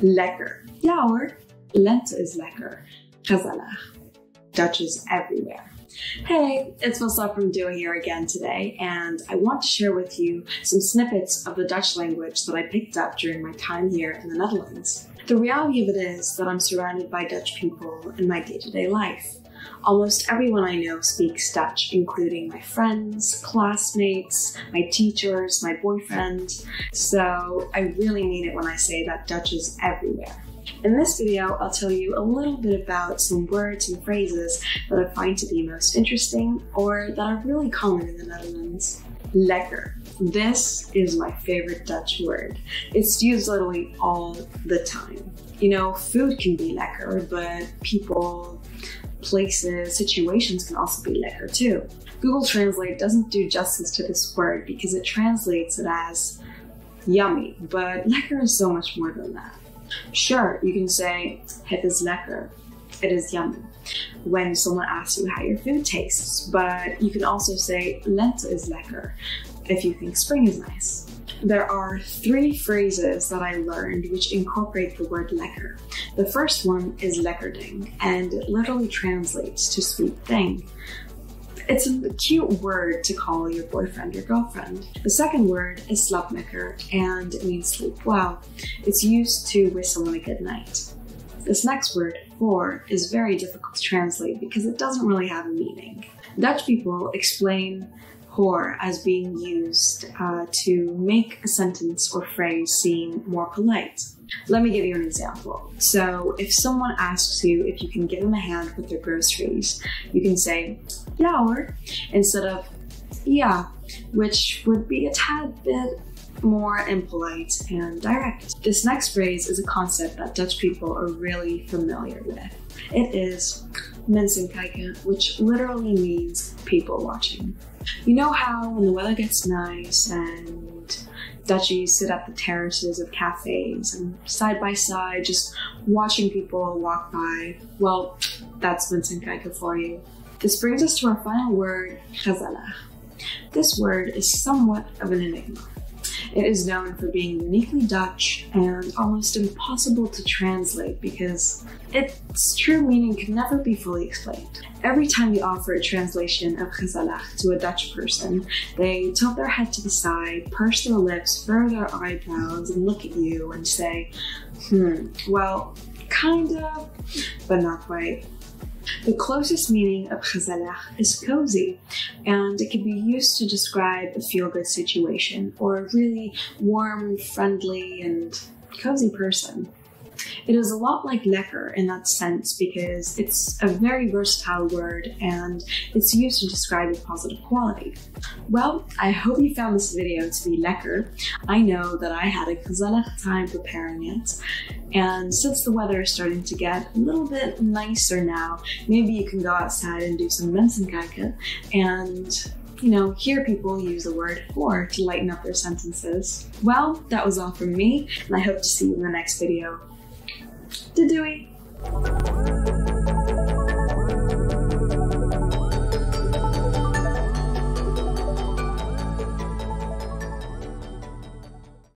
Lekker. Ja hoor, lente is lekker. Gezellig. Dutch is everywhere. Hey, it's Vulsat from Duo here again today, and I want to share with you some snippets of the Dutch language that I picked up during my time here in the Netherlands. The reality of it is that I'm surrounded by Dutch people in my day-to-day life. Almost everyone I know speaks Dutch, including my friends, classmates, my teachers, my boyfriend. So I really mean it when I say that Dutch is everywhere. In this video, I'll tell you a little bit about some words and phrases that I find to be most interesting or that are really common in the Netherlands. Lekker. This is my favorite Dutch word. It's used literally all the time. You know, food can be lekker, but people, places, situations can also be lekker too. Google Translate doesn't do justice to this word because it translates it as yummy, but lekker is so much more than that. Sure, you can say, het is lekker, it is yummy, when someone asks you how your food tastes, but you can also say, lente is lekker, if you think spring is nice. There are 3 phrases that I learned which incorporate the word lekker. The first one is lekkerding, and it literally translates to sweet thing. It's a cute word to call your boyfriend or girlfriend. The second word is slaaplekker, and it means sleep well. It's used to wish someone a good night. This next word, voor, is very difficult to translate because it doesn't really have a meaning. Dutch people explain hoor as being used to make a sentence or phrase seem more polite. Let me give you an example. So if someone asks you if you can give them a hand with their groceries, you can say, ja hoor, instead of ja, which would be a tad bit more impolite and direct. This next phrase is a concept that Dutch people are really familiar with. It is mensen kijken, which literally means people watching. You know how when the weather gets nice and Dutchies sit at the terraces of cafes and side by side just watching people walk by? Well, that's mensen kijken for you. This brings us to our final word, gezellig. This word is somewhat of an enigma. It is known for being uniquely Dutch and almost impossible to translate because its true meaning can never be fully explained. Every time you offer a translation of gezellig to a Dutch person, they tilt their head to the side, purse their lips, furrow their eyebrows, and look at you and say, well, kind of, but not quite. The closest meaning of gezellig is cozy, and it can be used to describe a feel-good situation or a really warm, friendly, and cozy person. It is a lot like lekker in that sense because it's a very versatile word and it's used to describe a positive quality. Well, I hope you found this video to be lekker. I know that I had a gezellig time preparing it, and since the weather is starting to get a little bit nicer now, maybe you can go outside and do some mensen kijken and hear people use the word voor to lighten up their sentences. Well, that was all from me, and I hope to see you in the next video. Doei doei!